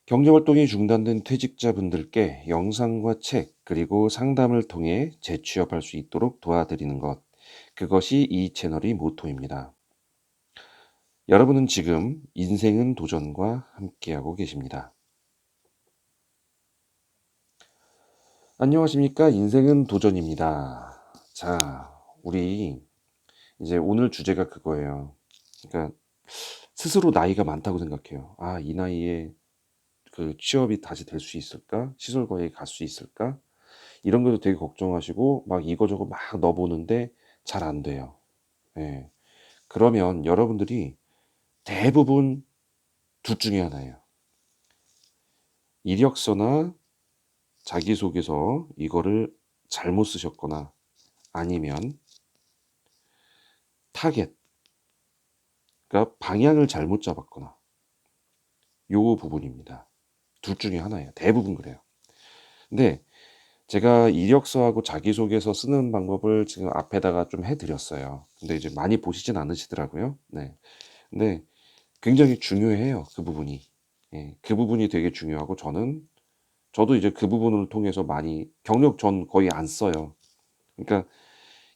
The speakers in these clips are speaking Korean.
경제활동이 중단된 퇴직자분들께 영상과 책, 그리고 상담을 통해 재취업할 수 있도록 도와드리는 것. 그것이 이 채널의 모토입니다. 여러분은 지금 인생은 도전과 함께하고 계십니다. 안녕하십니까? 인생은 도전입니다. 자, 우리 이제 오늘 주제가 그거예요. 그러니까 스스로 나이가 많다고 생각해요. 아, 이 나이에 그 취업이 다시 될 수 있을까? 시설과에 갈 수 있을까? 이런 것도 되게 걱정하시고 막 이거저거 막 넣어보는데 잘 안 돼요. 예. 그러면 여러분들이 대부분 둘 중에 하나예요. 이력서나 자기소개서 이거를 잘못 쓰셨거나 아니면 타겟, 그러니까 방향을 잘못 잡았거나 요 부분입니다. 둘 중에 하나예요. 대부분 그래요. 근데 제가 이력서하고 자기소개서 쓰는 방법을 지금 앞에다가 좀 해드렸어요. 근데 이제 많이 보시진 않으시더라고요. 네. 근데 굉장히 중요해요, 그 부분이. 예. 그 부분이 되게 중요하고 저도 이제 그 부분을 통해서 많이 경력 전 거의 안 써요. 그러니까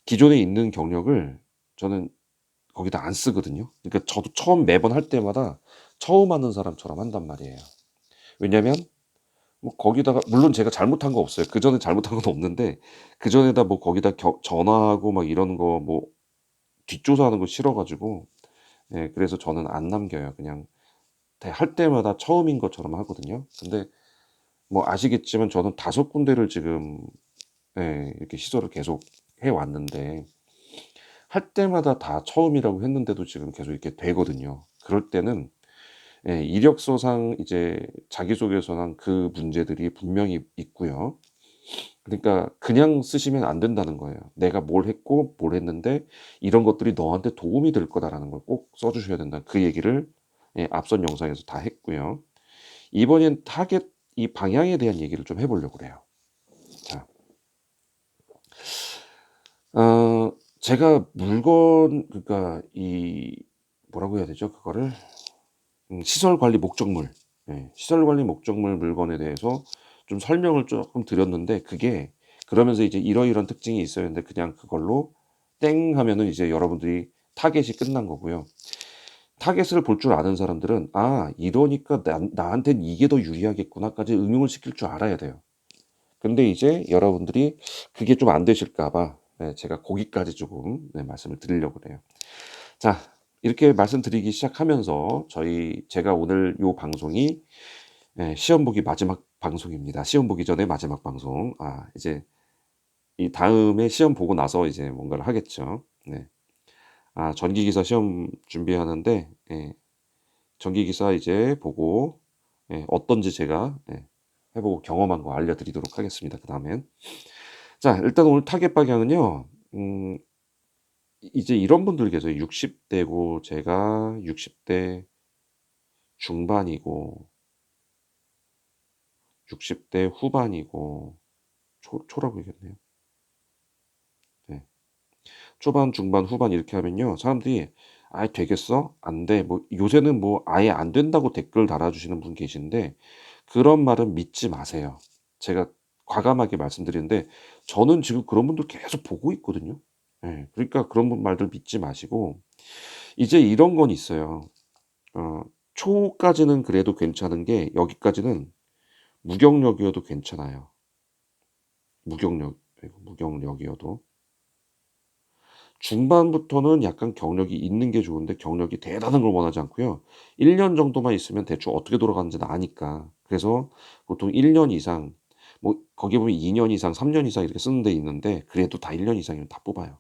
기존에 있는 경력을 저는 거기다 안 쓰거든요. 그러니까 저도 처음 매번 할 때마다 처음 하는 사람처럼 한단 말이에요. 왜냐면 뭐 거기다가 물론 제가 잘못한 거 없어요. 그전에 잘못한 건 없는데 그전에다 뭐 거기다 전화하고 막 이러는 거 뭐 뒷조사하는 거 싫어 가지고 예 그래서 저는 안 남겨요. 그냥 할 때마다 처음인 것처럼 하거든요. 근데 뭐 아시겠지만 저는 5군데를 지금 예 이렇게 시도를 계속 해 왔는데 할 때마다 다 처음이라고 했는데도 지금 계속 이렇게 되거든요. 그럴 때는 예 이력서상 이제 자기소개서상 그 문제들이 분명히 있고요. 그러니까 그냥 쓰시면 안 된다는 거예요. 내가 뭘 했고 뭘 했는데 이런 것들이 너한테 도움이 될 거다라는 걸 꼭 써 주셔야 된다. 그 얘기를 예 앞선 영상에서 다 했고요. 이번엔 타겟 이 방향에 대한 얘기를 좀 해 보려고 그래요. 자. 제가 물건 그러니까 이 뭐라고 해야 되죠 그거를? 시설 관리 목적물. 예. 시설 관리 목적물 물건에 대해서 좀 설명을 쪼끔 드렸는데 그게 그러면서 이제 이러이러한 특징이 있어야 하는데 그냥 그걸로 땡 하면은 이제 여러분들이 타겟이 끝난 거고요. 타겟을 볼 줄 아는 사람들은 '아 이러니까 나한텐 이게 더 유리하겠구나.'까지 응용을 시킬 줄 알아야 돼요. 근데 이제 여러분들이 그게 좀 안 되실까 봐 네 제가 거기까지 조금 네 말씀을 드리려고 그래요. 자 이렇게 말씀드리기 시작하면서 제가 오늘 요 방송이 시험 보기 마지막 방송입니다. 시험 보기 전에 마지막 방송. 이제 이 다음에 시험 보고 나서 이제 뭔가를 하겠죠. 네. 전기기사 시험 준비하는데 전기기사 이제 보고 어떤지 제가 해 보고 경험한 거 알려드리도록 하겠습니다 그다음엔. 자 일단 오늘 타겟 방향은요. 이제 이런 분들 계세요. 60 대고 제가 60대 중반이고 60대 후반이고 초라고 얘기했네요. 네. 초반, 중반, 후반 이렇게 하면요. 사람들이 "아이 되겠어? 안 돼." 뭐 요새는 뭐 아예 안 된다고 댓글 달아주시는 분 계신데 그런 말은 믿지 마세요. 제가 과감하게 말씀드리는데 저는 지금 그런 분들 계속 보고 있거든요. 예. 그러니까 그런 분 말들 믿지 마시고 이제 이런 건 있어요. 어 초까지는 그래도 괜찮은 게 여기까지는 무경력이어도 괜찮아요. 무경력이어도. 중반부터는 약간 경력이 있는 게 좋은데 경력이 대단한 걸 원하지 않고요. 1년 정도만 있으면 대충 어떻게 돌아가는지는 아니까. 그래서 보통 1년 이상 뭐 거기 보면 2년 이상, 3년 이상 이렇게 쓰는 데 있는데 그래도 다 1년 이상이면 다 뽑아요.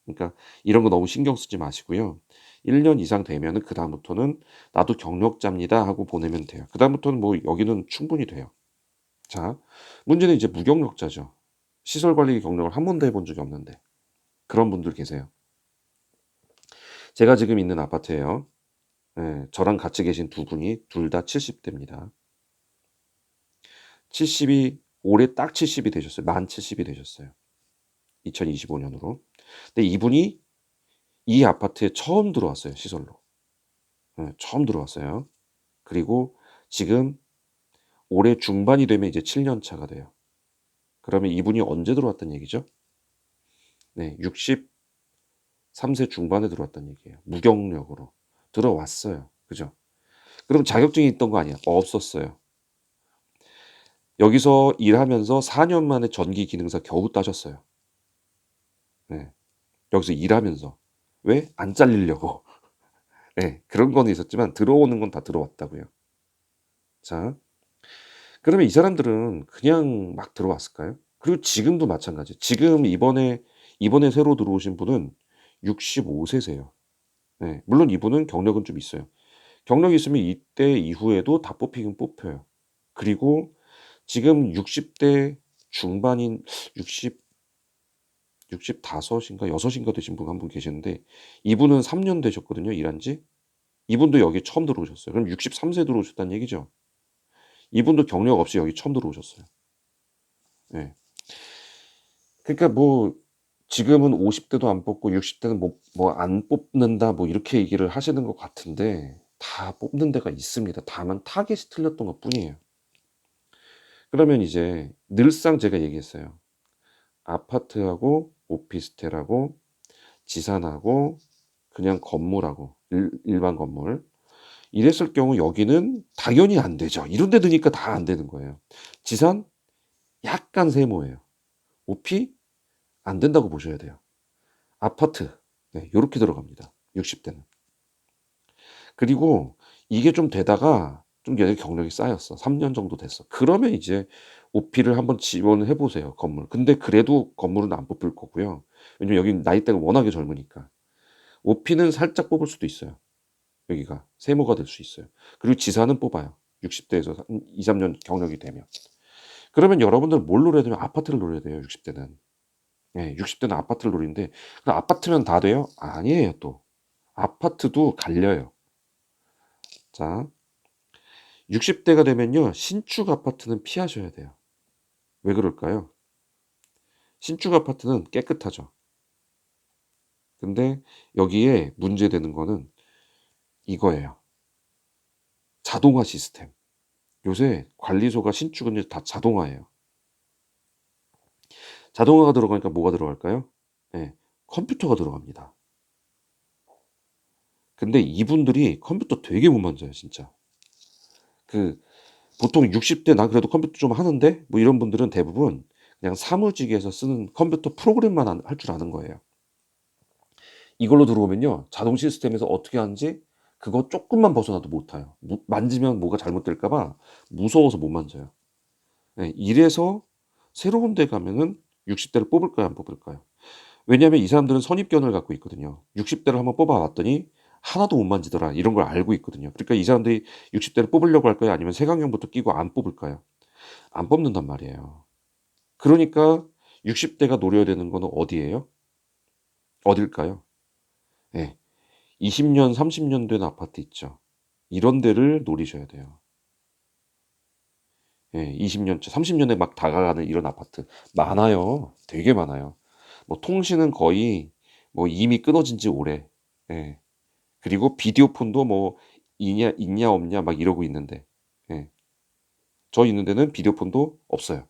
그러니까 이런 거 너무 신경 쓰지 마시고요. 1년 이상 되면은 그다음부터는 '나도 경력자입니다.' 하고 보내면 돼요. 그다음부터는 뭐 여기는 충분히 돼요. 자 문제는 이제 무경력자죠. 시설 관리 경력을 한 번도 해본 적이 없는데 그런 분들 계세요. 제가 지금 있는 아파트에요. 저랑 같이 계신 두 분이 둘 다 70 대입니다. 70이 올해 딱 70이 되셨어요. 만 70이 되셨어요. 2025 년으로. 근데 이분이 이 아파트에 처음 들어왔어요, 시설로. 처음 들어왔어요. 그리고 지금 올해 중반이 되면 이제 7년 차가 돼요. 그러면 이분이 언제 들어왔단 얘기죠? 네, 63세 중반에 들어왔단 얘기예요. 무경력으로 들어왔어요. 그죠? 그럼 자격증이 있던 거 아니야? 없었어요. 여기서 일하면서 4년 만에 전기 기능사 겨우 따셨어요. 네, 여기서 일하면서. 왜? 안 잘리려고. 네, 그런 건 있었지만 들어오는 건 다 들어왔다고요. 자, 그러면 이 사람들은 그냥 막 들어왔을까요? 그리고 지금도 마찬가지. 지금 이번에 새로 들어오신 분은 65세세요. 네, 물론 이분은 경력은 좀 있어요. 경력이 있으면 이때 이후에도 다 뽑히긴 뽑혀요. 그리고 지금 60대 중반인 60, 65인가 6인가 되신 분 한 분 계시는데 이분은 3년 되셨거든요. 일한 지. 이분도 여기 처음 들어오셨어요. 그럼 63세 들어오셨다는 얘기죠. 이분도 경력 없이 여기 처음 들어오셨어요. 네. 그러니까 뭐 지금은 50대도 안 뽑고 60대는 뭐 안 뽑는다 뭐 이렇게 얘기를 하시는 것 같은데 다 뽑는 데가 있습니다. 다만 타겟이 틀렸던 것뿐이에요. 그러면 이제 늘상 제가 얘기했어요. 아파트하고 오피스텔하고 지산하고 그냥 건물하고 일반 건물 이랬을 경우 여기는 당연히 안 되죠. 이런 데 드니까 다 안 되는 거예요. 지산 약간 세모예요. 오피 안 된다고 보셔야 돼요. 아파트 네, 요렇게 들어갑니다. 60대는. 그리고 이게 좀 되다가 좀 얘네 경력이 쌓였어. 3년 정도 됐어. 그러면 이제 오피를 한번 지원을 해 보세요, 건물. 근데 그래도 건물은 안 뽑힐 거고요. 왜냐면 여긴 나이대가 워낙에 젊으니까. 오피는 살짝 뽑을 수도 있어요. 여기가 세모가 될 수 있어요. 그리고 지사는 뽑아요. 60대에서 2-3년 경력이 되면. 그러면 여러분들 뭘 노려야 되면 아파트를 노려야 돼요, 60대는. 예, 60대는 아파트를 노리는데 그럼 아파트면 다 돼요? 아니에요, 또. 아파트도 갈려요. 자, 60대가 되면요. 신축 아파트는 피하셔야 돼요. 왜 그럴까요? 신축 아파트는 깨끗하죠. 근데 여기에 문제되는 거는 이거예요. 자동화 시스템. 요새 관리소가 신축은 이제 다 자동화예요. 자동화가 들어가니까 뭐가 들어갈까요? 네, 컴퓨터가 들어갑니다. 근데 이분들이 컴퓨터 되게 못 만져요, 진짜. 그 보통 60대 나 그래도 컴퓨터 좀 하는데 뭐 이런 분들은 대부분 그냥 사무직에서 쓰는 컴퓨터 프로그램만 할 줄 아는 거예요. 이걸로 들어오면요. 자동 시스템에서 어떻게 하는지 그거 조금만 벗어나도 못 타요. 만지면 뭐가 잘못될까 봐 무서워서 못 만져요. 네, 이래서 새로운 데 가면은 60대를 뽑을까요, 안 뽑을까요? 왜냐하면 이 사람들은 선입견을 갖고 있거든요. 60대를 한번 뽑아봤더니 하나도 못 만지더라. 이런 걸 알고 있거든요. 그러니까 이 사람들이 60대를 뽑으려고 할까요? 아니면 색안경부터 끼고 안 뽑을까요? 안 뽑는단 말이에요. 그러니까 60대가 노려야 되는 거는 어디예요? 어딜까요? 예. 20년, 30년 된 아파트 있죠. 이런 데를 노리셔야 돼요. 예, 20년째, 30년에 막 다가가는 이런 아파트 많아요. 되게 많아요. 뭐 통신은 거의 뭐 이미 끊어진 지 오래. 예. 그리고 비디오폰도 뭐 있냐 없냐 막 이러고 있는데. 예. 저 있는 데는 비디오폰도 없어요.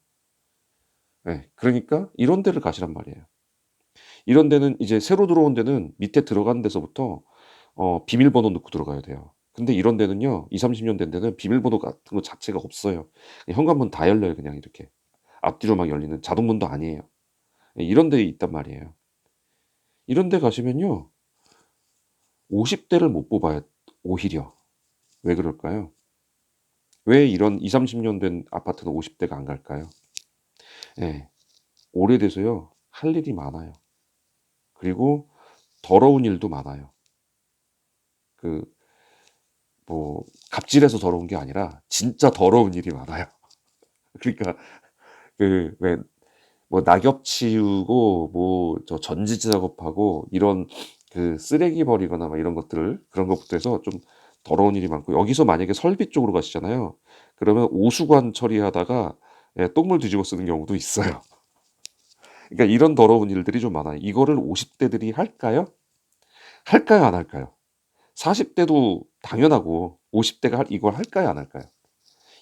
예. 그러니까 이런 데를 가시란 말이에요. 이런 데는 이제 새로 들어온 데는 밑에 들어가는 데서부터 비밀번호 넣고 들어가야 돼요. 근데 이런 데는요. 20-30년 된 데는 비밀번호 같은 거 자체가 없어요. 현관문 다 열려요 그냥 이렇게. 앞뒤로 막 열리는 자동문도 아니에요. 예 이런 데 있단 말이에요. 이런 데 가시면요. 50 대를 못 뽑아요 오히려. 왜 그럴까요? 왜 이런 20-30년 된 아파트는 50 대가 안 갈까요? 예. 오래돼서요. 할 일이 많아요. 그리고 더러운 일도 많아요. 그 뭐 갑질해서 더러운 게 아니라 진짜 더러운 일이 많아요. 그러니까 그 왜 뭐 낙엽 치우고 뭐 저 전지지 작업하고 이런 그 쓰레기 버리거나 막 이런 것들 그런 것부터 해서 좀 더러운 일이 많고 여기서 만약에 설비 쪽으로 가시잖아요. 그러면 오수관 처리하다가 예 똥물 뒤집어 쓰는 경우도 있어요. 그러니까 이런 더러운 일들이 좀 많아요. 이거를 50 대들이 할까요? 할까요, 안 할까요? 40 대도 당연하고 50 대가 이걸 할까요, 안 할까요?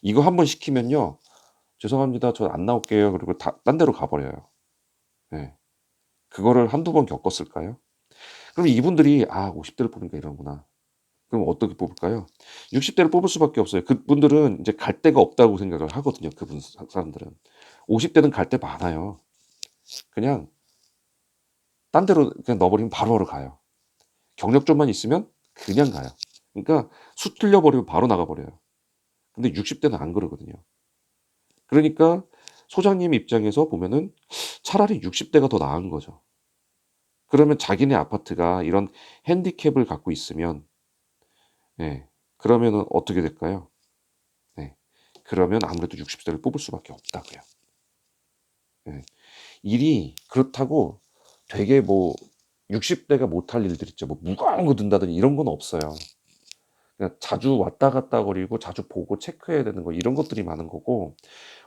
이거 한번 시키면요. 죄송합니다. 저 안 나올게요. 그리고 딴 데로 가버려요. 네. 그거를 한두 번 겪었을까요? 그럼 이분들이 50대를 뽑으니까 이러는구나. 그럼 어떻게 뽑을까요? 60대를 뽑을 수밖에 없어요. 그분들은 이제 갈 데가 없다고 생각을 하거든요. 사람들은. 50대는 갈 데 많아요. 그냥 딴 데로 그냥 넣어버리면 바로바로 가요. 경력 좀만 있으면 그냥 가요. 그러니까 수 틀려버리면 바로 나가버려요. 근데 60대는 안 그러거든요. 그러니까 소장님 입장에서 보면은 차라리 60대가 더 나은 거죠. 그러면 자기네 아파트가 이런 핸디캡을 갖고 있으면, 예, 그러면은 어떻게 될까요? 네, 그러면 아무래도 60대를 뽑을 수밖에 없다고요. 예, 일이 그렇다고 되게 뭐 60대가 못할 일들 있죠. 뭐 무거운 거 든다든지 이런 건 없어요. 그냥 자주 왔다 갔다 거리고 자주 보고 체크해야 되는 거 이런 것들이 많은 거고,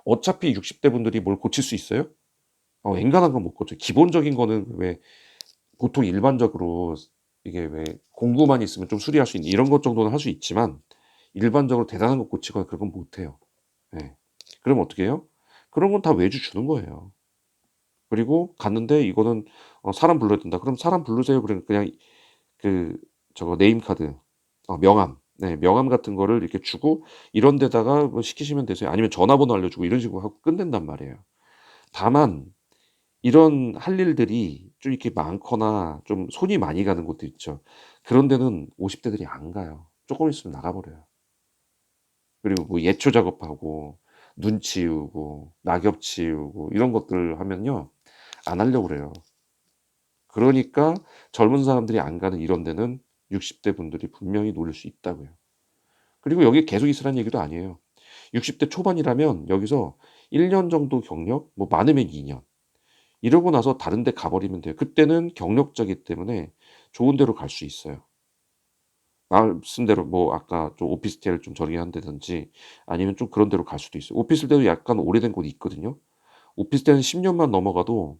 어차피 60대 분들이 뭘 고칠 수 있어요? 엔간한 건 못 고쳐요. 기본적인 거는 왜 보통 일반적으로 이게 왜 공구만 있으면 좀 수리할 수 있는 이런 것 정도는 할 수 있지만, 일반적으로 대단한 거 고치거나 그런 건 못 해요. 예. 그러면 어떻게 해요? 그런 건 다 외주 주는 거예요. 그리고 갔는데 이거는 사람 불러야 된다. 그럼 사람 부르세요. 그러면 그냥 그 저거 네임카드, 명함, 네, 명함 같은 거를 이렇게 주고 이런 데다가 뭐 시키시면 되세요. 아니면 전화번호 알려주고 이런 식으로 하고 끝낸단 말이에요. 다만 이런 할 일들이 좀 이렇게 많거나 좀 손이 많이 가는 곳도 있죠. 그런 데는 50대들이 안 가요. 조금 있으면 나가버려요. 그리고 뭐 예초 작업하고 눈 치우고 낙엽 치우고 이런 것들 하면요. 안 하려고 그래요. 그러니까 젊은 사람들이 안 가는 이런 데는 60대 분들이 분명히 노릴 수 있다고요. 그리고 여기 계속 있으라는 얘기도 아니에요. 60대 초반이라면 여기서 1년 정도 경력, 뭐 많으면 2년. 이러고 나서 다른 데 가버리면 돼요. 그때는 경력자기 때문에 좋은 데로 갈 수 있어요. 말씀대로 뭐 아까 좀 오피스텔 좀 저렴한 데든지 아니면 좀 그런 데로 갈 수도 있어요. 오피스텔도 약간 오래된 곳이 있거든요. 오피스텔은 10년만 넘어가도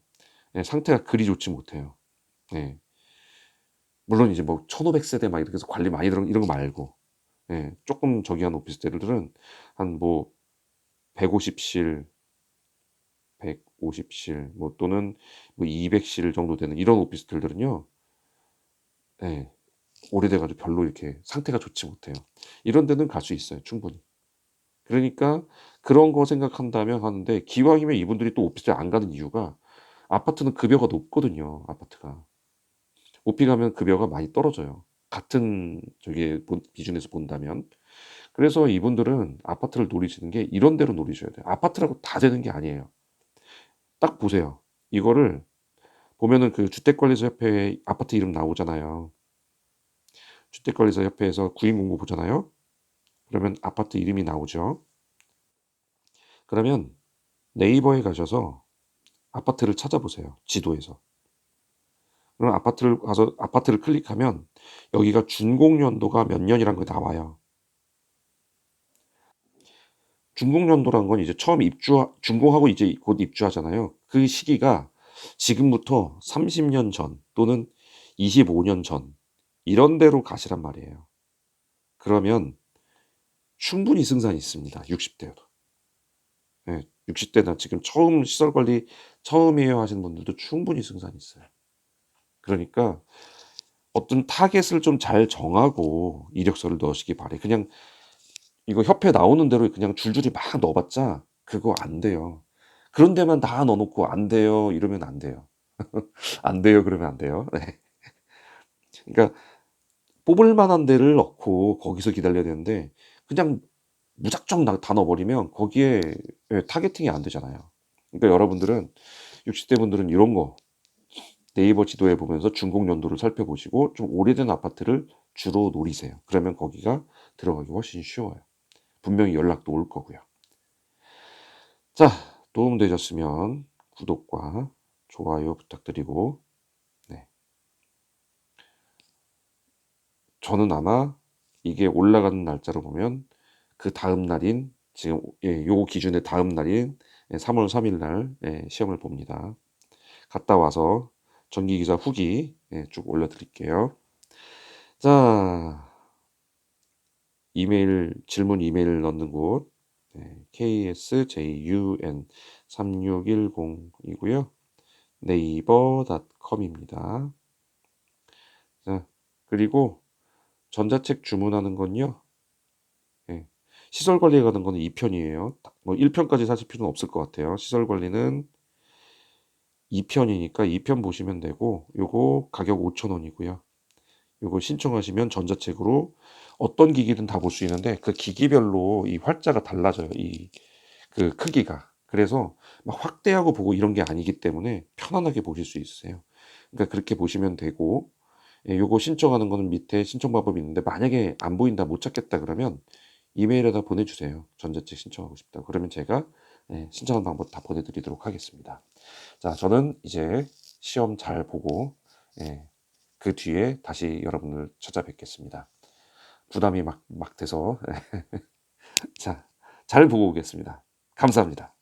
상태가 그리 좋지 못해요. 예. 물론 이제 뭐 1500세대 막 이렇게 해서 관리 많이 들어 이런 거 말고, 예, 조금 저기 한 오피스텔들은 한 뭐 150실, 150실 뭐 또는 뭐 200실 정도 되는 이런 오피스텔들은요. 예. 오래돼 가지고 별로 이렇게 상태가 좋지 못해요. 이런 데는 갈 수 있어요, 충분히. 그러니까 그런 거 생각한다면 하는데, 기왕이면 이분들이 또 오피스텔 안 가는 이유가 아파트는 급여가 높거든요, 아파트가. 오피 가면 급여가 많이 떨어져요. 같은 저기 기준에서 본다면. 그래서 이분들은 아파트를 노리시는 게 이런 데로 노리셔야 돼요. 아파트라고 다 되는 게 아니에요. 딱 보세요. 이거를 보면은 그 주택관리사협회 아파트 이름 나오잖아요. 주택관리사협회에서 구인공고 보잖아요. 그러면 아파트 이름이 나오죠. 그러면 네이버에 가셔서 아파트를 찾아보세요. 지도에서. 그럼 아파트를 가서 아파트를 클릭하면 여기가 준공 연도가 몇 년이라는 게 나와요. 준공 연도란 건 이제 처음 준공하고 이제 곧 입주하잖아요. 그 시기가 지금부터 30년 전 또는 25년 전 이런 데로 가시란 말이에요. 그러면 충분히 승산이 있습니다. 60대여도. 예, 60대나 지금 처음 시설 관리 처음이에요 하시는 분들도 충분히 승산이 있어요. 그러니까 어떤 타겟을 좀 잘 정하고 이력서를 넣으시기 바래요. 그냥 이거 협회 나오는 대로 그냥 줄줄이 막 넣어봤자 그거 안 돼요. 그런 데만 다 넣어놓고 안 돼요 이러면 안 돼요. 안 돼요 그러면 안 돼요. 네. 그러니까 뽑을 만한 데를 넣고 거기서 기다려야 되는데 그냥 무작정 다 넣어버리면 거기에 타겟팅이 안 되잖아요. 그러니까 여러분들은 60대 분들은 이런 거 네이버 지도에 보면서 준공 연도를 살펴보시고 좀 오래된 아파트를 주로 노리세요. 그러면 거기가 들어가기 훨씬 쉬워요. 분명히 연락도 올 거고요. 자, 도움되셨으면 구독과 좋아요 부탁드리고, 네. 저는 아마 이게 올라가는 날짜로 보면 그 다음 날인 지금 요 기준의 다음 날인 3월 3일 날 시험을 봅니다. 갔다 와서 정기기사 후기 쭉 올려드릴게요. 자, 질문 이메일 넣는 곳 네, ksjun3610이고요. 네이버닷컴입니다. 자, 그리고 전자책 주문하는 건요. 네, 시설 관리에 가는 거는 2편이에요. 뭐 1편까지 사실 필요는 없을 것 같아요. 시설 관리는 2편이니까 2편 보시면 되고, 요거 가격 5,000원이고요. 요거 신청하시면 전자책으로 어떤 기기든 다 볼 수 있는데 그 기기별로 이 활자가 달라져요. 이 그 크기가. 그래서 막 확대하고 보고 이런 게 아니기 때문에 편안하게 보실 수 있으세요. 그러니까 그렇게 보시면 되고, 예, 요거 신청하는 거는 밑에 신청 방법이 있는데 만약에 안 보인다 못 찾겠다 그러면 이메일에다 보내주세요. 전자책 신청하고 싶다. 그러면 제가 예, 신청한 방법 다 보내드리도록 하겠습니다. 자, 저는 이제 시험 잘 보고 예, 그 뒤에 다시 여러분을 찾아뵙겠습니다. 부담이 막 돼서 자, 잘 보고 오겠습니다. 감사합니다.